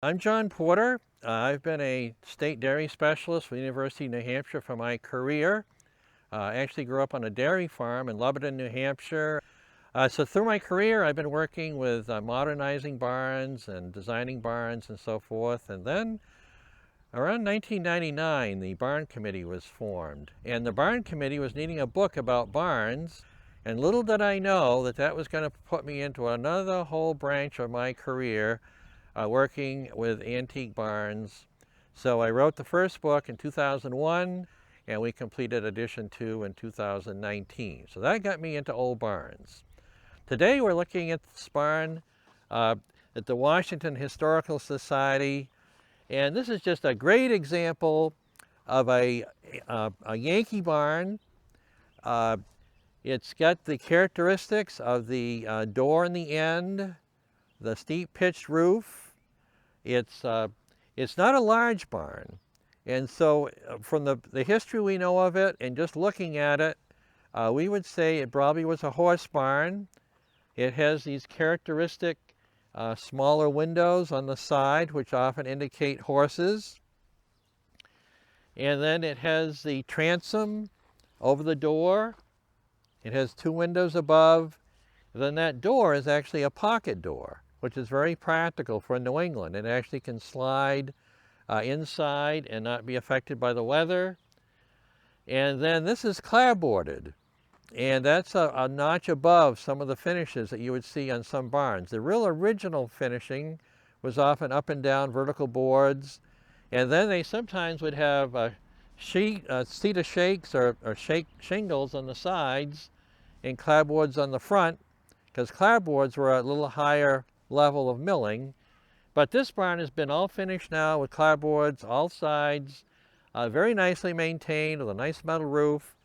I'm John Porter. I've been a state dairy specialist for the University of New Hampshire for my career. I actually grew up on a dairy farm in Lebanon, New Hampshire. So through my career, I've been working with modernizing barns and designing barns and so forth. And then around 1999, the Barn Committee was formed. And the Barn Committee was needing a book about barns. And little did I know that that was going to put me into another whole branch of my career, working with antique barns. So I wrote the first book in 2001, and we completed edition 2 in 2019. So that got me into old barns. Today we're looking at this barn at the Washington Historical Society, and this is just a great example of a Yankee barn. Uh, it's got the characteristics of the door in the end, the steep pitched roof. It's not a large barn. And so from the history we know of it and just looking at it, we would say it probably was a horse barn. It has these characteristic smaller windows on the side, which often indicate horses. And then it has the transom over the door. It has two windows above. Then that door is actually a pocket door, which is very practical for New England. It actually can slide inside and not be affected by the weather. And then this is clapboarded, and that's a notch above some of the finishes that you would see on some barns. The real original finishing was often up and down vertical boards, and then they sometimes would have cedar shakes or shingles on the sides and clapboards on the front, because clapboards were a little higher level of milling. But this barn has been all finished now with clapboards, all sides, very nicely maintained with a nice metal roof.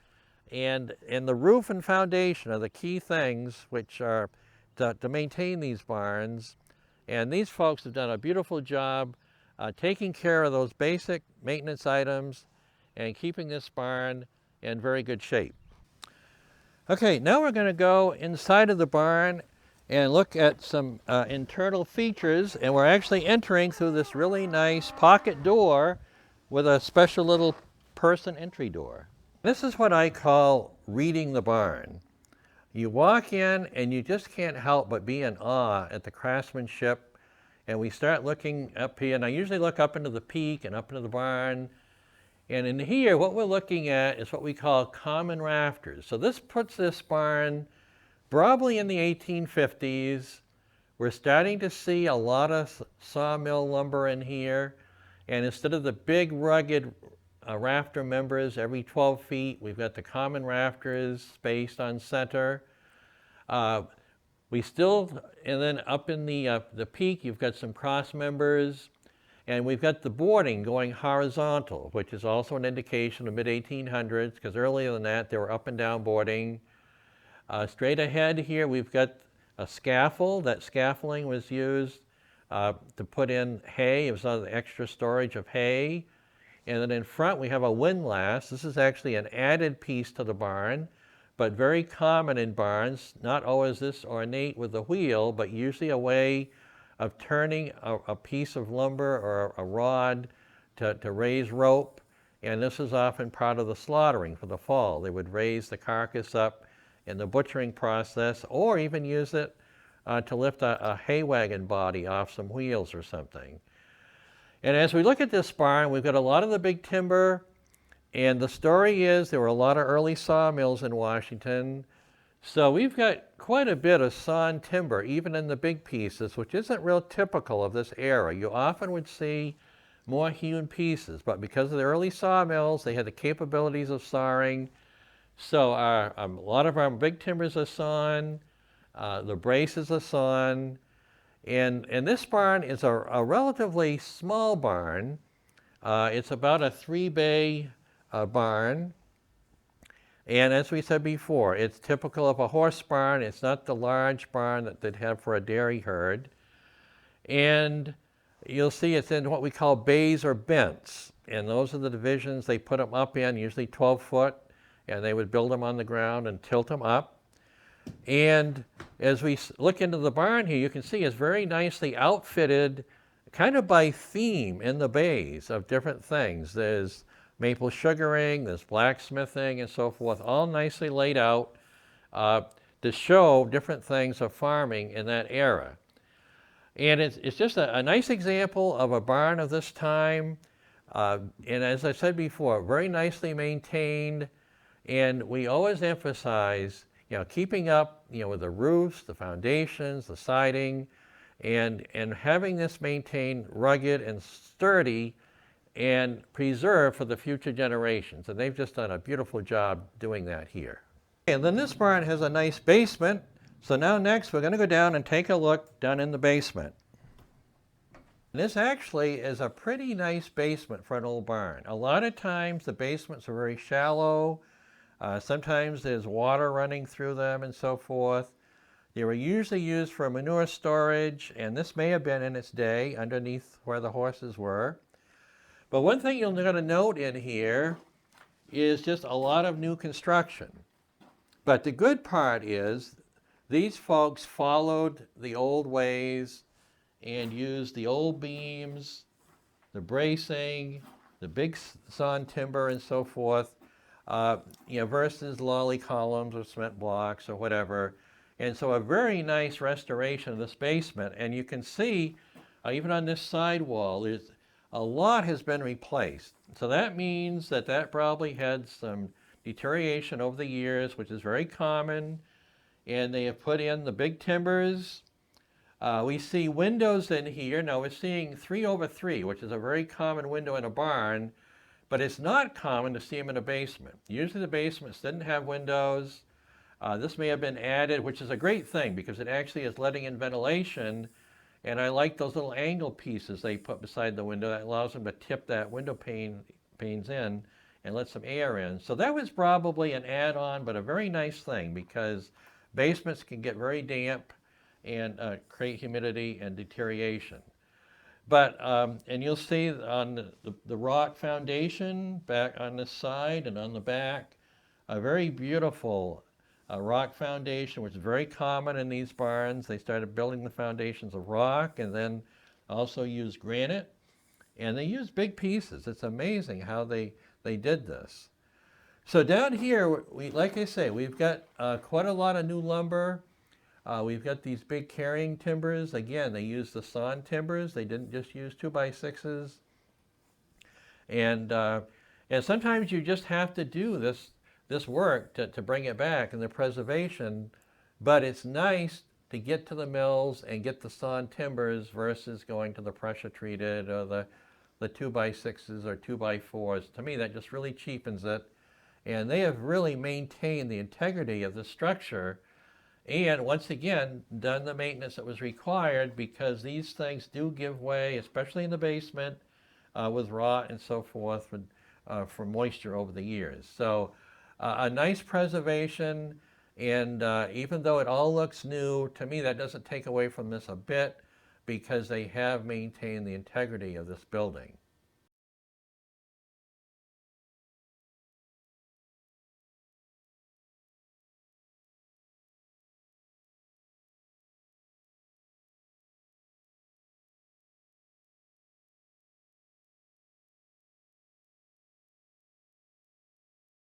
And the roof and foundation are the key things which are to maintain these barns. And these folks have done a beautiful job taking care of those basic maintenance items and keeping this barn in very good shape. Okay, now we're going to go inside of the barn and look at some internal features, and we're actually entering through this really nice pocket door with a special little person entry door. This is what I call reading the barn. You walk in and you just can't help but be in awe at the craftsmanship, and we start looking up here, and I usually look up into the peak and up into the barn. And in here, what we're looking at is what we call common rafters. So this puts this barn probably in the 1850s. We're starting to see a lot of sawmill lumber in here. And instead of the big rugged rafter members every 12 feet, we've got the common rafters spaced on center. And then up in the peak, you've got some cross members. And we've got the boarding going horizontal, which is also an indication of mid-1800s, because earlier than that, there were up and down boarding. Straight ahead here, we've got a scaffold. That scaffolding was used to put in hay. It was on the extra storage of hay. And then in front, we have a windlass. This is actually an added piece to the barn, but very common in barns, not always this ornate with the wheel, but usually a way of turning a piece of lumber or a rod to raise rope. And this is often part of the slaughtering for the fall. They would raise the carcass up in the butchering process, or even use it to lift a hay wagon body off some wheels or something. And as we look at this barn, we've got a lot of the big timber, and the story is there were a lot of early sawmills in Washington. So we've got quite a bit of sawn timber, even in the big pieces, which isn't real typical of this era. You often would see more hewn pieces, but because of the early sawmills, they had the capabilities of sawing. So a lot of our big timbers are sawn, the braces are sawn, and this barn is a relatively small barn. It's about a 3-bay barn. And as we said before, it's typical of a horse barn. It's not the large barn that they'd have for a dairy herd. And you'll see it's in what we call bays or bents. And those are the divisions they put them up in, usually 12 foot, and they would build them on the ground and tilt them up. And as we look into the barn here, you can see it's very nicely outfitted kind of by theme in the bays of different things. There's maple sugaring, there's blacksmithing and so forth, all nicely laid out uh, to show different things of farming in that era. And it's just a nice example of a barn of this time. And as I said before, very nicely maintained. And we always emphasize, keeping up, with the roofs, the foundations, the siding, and having this maintained rugged and sturdy and preserved for the future generations. And they've just done a beautiful job doing that here. And then this barn has a nice basement. So now next we're going to go down and take a look down in the basement. This actually is a pretty nice basement for an old barn. A lot of times the basements are very shallow. Sometimes there's water running through them and so forth. They were usually used for manure storage, and this may have been in its day underneath where the horses were. But one thing you're going to note in here is just a lot of new construction. But the good part is these folks followed the old ways and used the old beams, the bracing, the big sawn timber and so forth, versus lolly columns or cement blocks or whatever. And so a very nice restoration of this basement. And you can see, even on this side wall, a lot has been replaced. So that means that probably had some deterioration over the years, which is very common. And they have put in the big timbers. We see windows in here. Now we're seeing 3/3, which is a very common window in a barn, but it's not common to see them in a basement. Usually the basements didn't have windows. This may have been added, which is a great thing because it actually is letting in ventilation. And I like those little angle pieces they put beside the window that allows them to tip that window panes in and let some air in. So that was probably an add-on, but a very nice thing because basements can get very damp and create humidity and deterioration. But, and you'll see on the rock foundation back on this side and on the back, a very beautiful rock foundation, which is very common in these barns. They started building the foundations of rock and then also used granite. And they used big pieces. It's amazing how they did this. So down here, like I say, we've got quite a lot of new lumber. We've got these big carrying timbers. Again, they used the sawn timbers. They didn't just use 2x6s. And sometimes you just have to do this work to bring it back and the preservation, but it's nice to get to the mills and get the sawn timbers versus going to the pressure treated or the 2x6s or 2x4s. To me, that just really cheapens it. And they have really maintained the integrity of the structure and once again done the maintenance that was required because these things do give way, especially in the basement with rot and so forth for moisture over the years. So a nice preservation, and even though it all looks new, to me that doesn't take away from this a bit because they have maintained the integrity of this building.